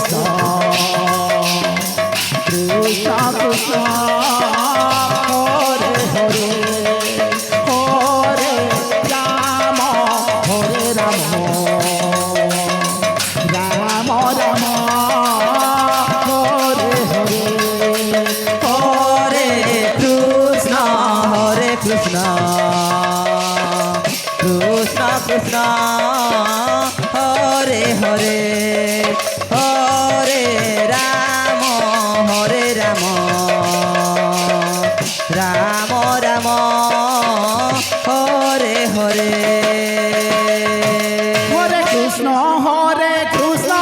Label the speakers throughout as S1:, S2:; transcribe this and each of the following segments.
S1: Krishna Krishna Hare Hare Hare Rama Hare Rama Rama Rama Hare Hare
S2: Hare Krishna Krishna Krishna Hare Hare Hare Rama Hare Rama Rama Rama Hare Hare
S1: Hare Krishna Hare Krishna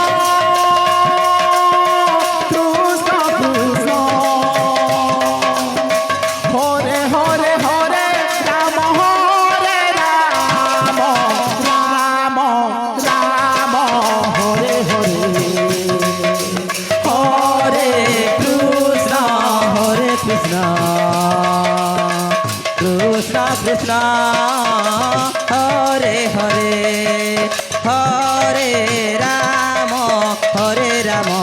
S1: Krishna Krishna Hare Hare Hare Rama Hare Rama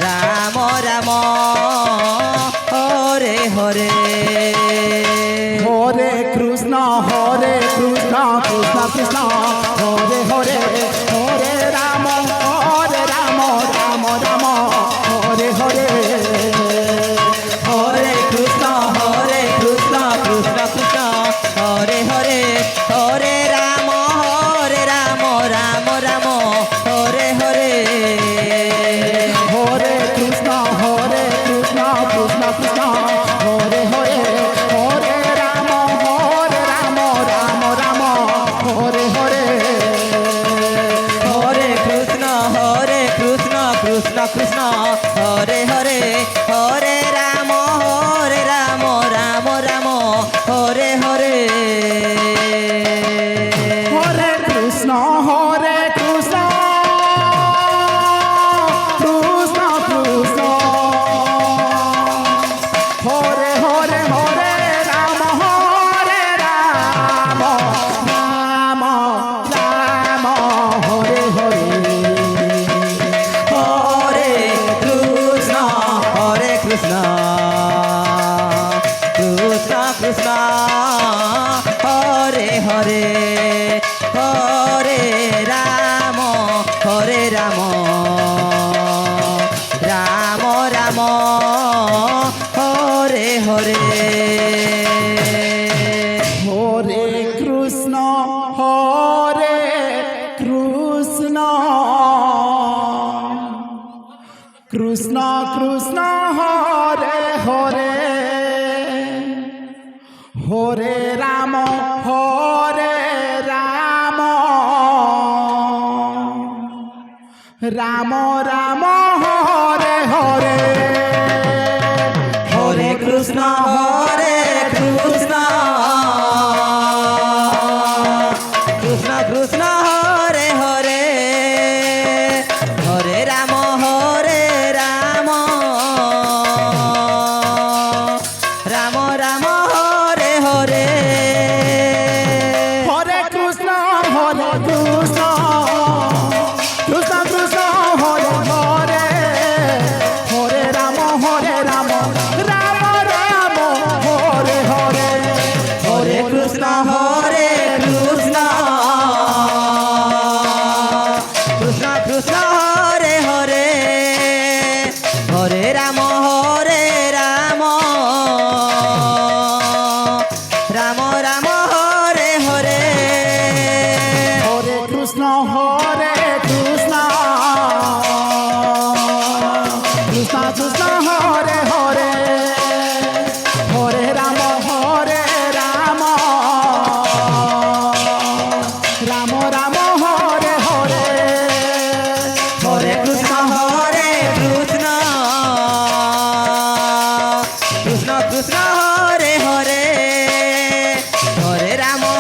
S1: Rama Rama Hare Hare
S2: Hare Krishna Krishna Krishna Hare Hare Hare Rama Hare Rama Rama Rama Hare Hare
S1: Hare Krishna Krishna Krishna Hare Hare Hare Rama Rama Rama Hare Hare
S2: Hare Krishna Krishna Krishna Hare Hare Hare Rama Rama Rama Hare Hare
S1: Hare Krishna Krishna Krishna Hare Hare Hare Rama Rama Rama Hare Hare
S2: Hare Krishna Krishna Krishna Hare Hare Hare Rama Rama Rama Hare Hare
S1: Hare Krishna Krishna Krishna Krishna Hare Hare Hare Rama Rama Rama Rama Hare Hare
S2: Hare Krishna Krishna Krishna Hare Hare Hare Rama Rama Rama Hare Hare
S1: Hare Krishna Krishna Krishna Hare Hare Hare Rama Rama Rama Hare Hare
S2: Hare Krishna Krishna Krishna Hare Hare Hare Rama Rama Rama Hare Hare
S1: Hare Krishna Krishna Krishna Krishna Hare Hare Hare Rama Rama Rama Hare Hare
S2: Hare Krishna Krishna Krishna Hare Hare Hare Rama Rama Rama Hare Hare
S1: Hare Krishna Krishna Krishna Krishna Hare Hare Hare Rama Rama Rama Rama Hare Hare
S2: Hare Krishna Krishna Krishna Hare Hare Hare Rama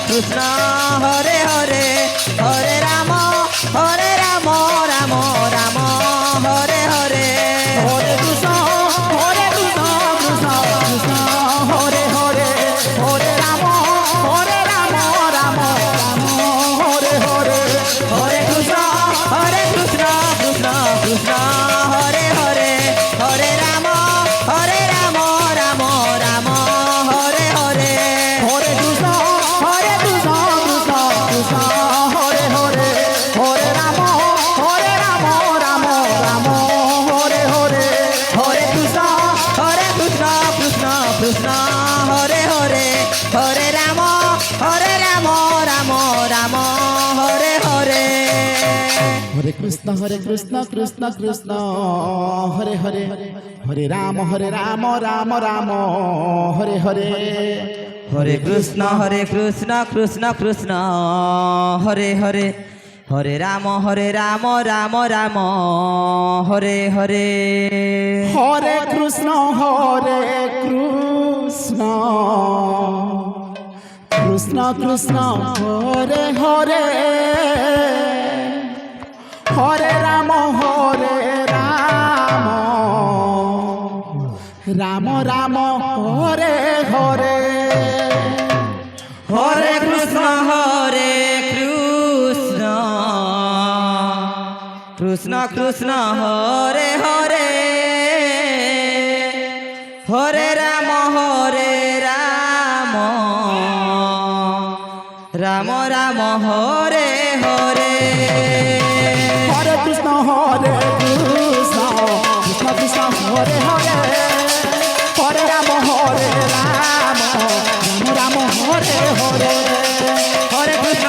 S2: Krishna Hare Hare Hare Ram Ram Ram Hare Hare
S1: Hare Krishna Krishna Krishna Hare Hare Hare Ram Ram Ram Hare Hare
S2: Hare Krishna Krishna Krishna Hare Hare Hare Ram Ram Ram Hare Hare
S1: Hare Krishna Krishna Krishna Hare Hare Hare Ram Ram Ram Hare Hare
S2: Hare Krishna Krishna Krishna Hare Hare Hare Ram Ram Ram Hare Hare
S1: Hare Krishna Krishna Krishna Hare Hare Hare Ram Ram Ram Hare Hare
S2: Hare Krishna Krishna Krishna Hare Hare Hare Ram Ram Ram Hare Hare
S1: Hare Krishna Krishna Krishna Krishna Hare Hare Hare Ram Ram Ram Hare Hare
S2: Hare Krishna Krishna Krishna Krishna Hare Hare Hare Ram Ram Ram Hare Hare
S1: Hare Krishna Krishna Krishna Krishna Hare Hare Hare Ram Ram Ram Hare Hare
S2: Hare Krishna Krishna Krishna Krishna Hare Hare Hare Ram Ram Ram Hare Hare
S1: Hare Krishna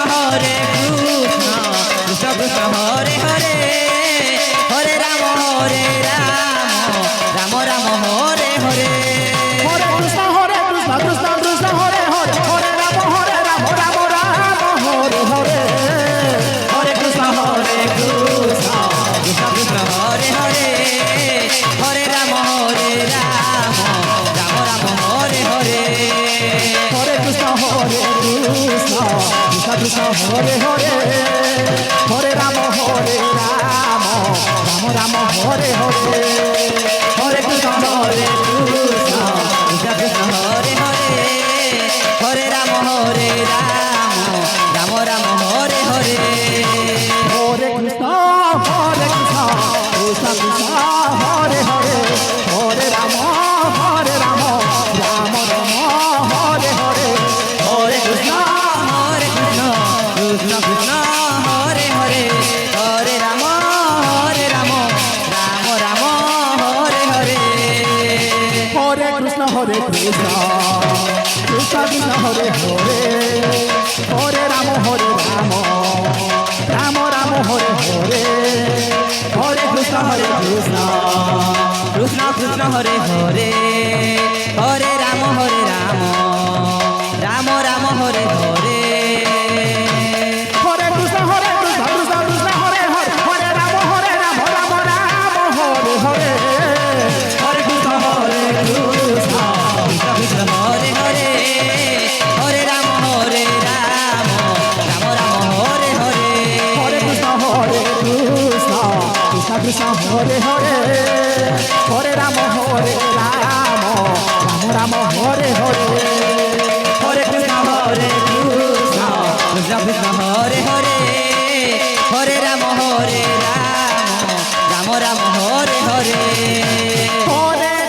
S1: Krishna Krishna Hare Hare Hare Ram Ram Ram Hare Hare
S2: Hare Krishna Krishna Krishna Krishna Hare Hare Hare Ram Ram Ram Hare Hare
S1: Hare Krishna Krishna Krishna Krishna Hare Hare Hare Ram Ram Hare Hare
S2: Hare Krishna Krishna Krishna Krishna Hare Hare Hare Ram Ram Ram Hare Hare
S1: Hare Krishna Krishna Krishna Krishna Hare Hare Hare Ram Ram Ram Hare Hare
S2: Hare Krishna Krishna Krishna Hare Hare Hare Ram Ram Ram Hare Hare
S1: Hare Krishna Krishna Krishna Krishna Hare Hare Hare Ram Ram Ram Hare Hare Hare Krishna Krishna
S2: Krishna Krishna Hare Hare Hare Ram Ram Ram Hare Hare
S1: Hare Krishna Krishna Krishna Hare Hare Hare Ram Ram Ram Hare Hare
S2: Hare Krishna Krishna Krishna Hare Hare Hare Ram Ram Ram Hare Hare
S1: Hare Krishna Krishna Krishna Krishna Hare Hare Hare Ram Ram Hare Hare
S2: Hare Krishna Krishna Krishna Krishna Hare Hare Hare Ram Ram Ram Hare Hare
S1: Hare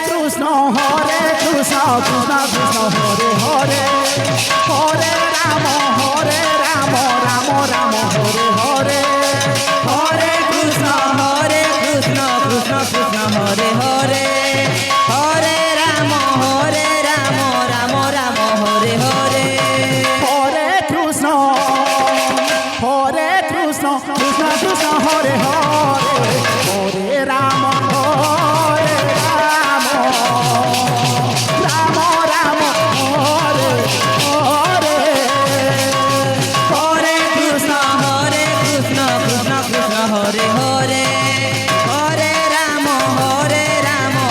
S1: Krishna Krishna Krishna Hare Hare Hare Ram Ram Ram Hare Hare
S2: Hare Krishna Krishna Krishna Hare Hare Hare Ram Ram Ram Hare Hare
S1: Hare Krishna Krishna Krishna Hare Hare Hare Ram Ram Ram Hare Hare
S2: Hare Krishna Krishna Krishna Hare Hare Hare Ram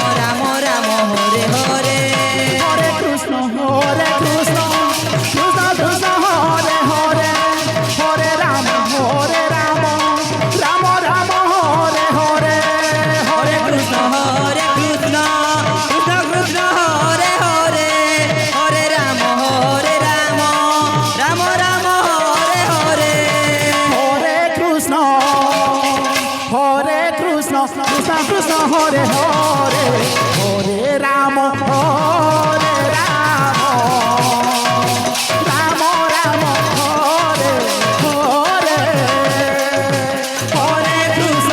S1: Hare Hare Hare Ram Hare Ram Ram Ram Hare Hare
S2: Hare Krishna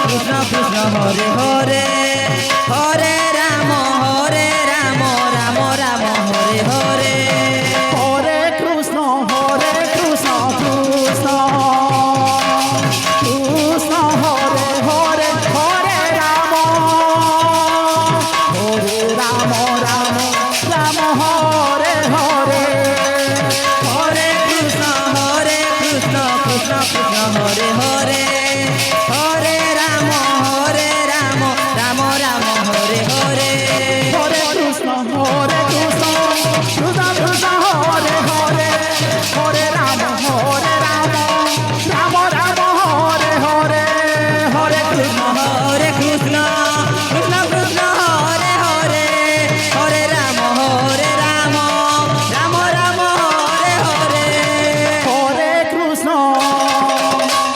S2: Krishna Krishna Hare Hare Hare Ram Ram Ram Hare Hare
S1: Hare Krishna Krishna Krishna Hare Hare Hare Ram Ram Ram Hare Hare
S2: Hare Krishna Krishna Krishna Hare Hare Hare Ram Ram Ram Hare Hare
S1: Hare Krishna Krishna Krishna Hare Hare Hare Ram Ram Ram Hare Hare Hare Krishna
S2: Hare Krishna Krishna Krishna Hare Hare Hare Ram Ram Ram Hare Hare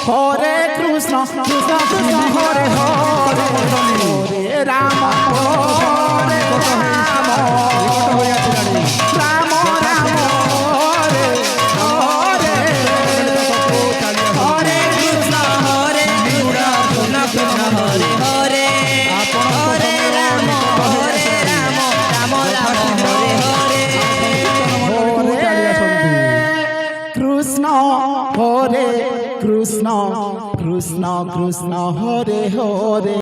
S1: Hare Krishna Krishna Krishna Hare Hare Hare Ram Hare Ram Ram Ram Hare Hare
S2: Hare Krishna Krishna Krishna Hare Hare Hare Ram Ram Hare Hare
S1: Krishna Hare Krishna Krishna Krishna Hare Hare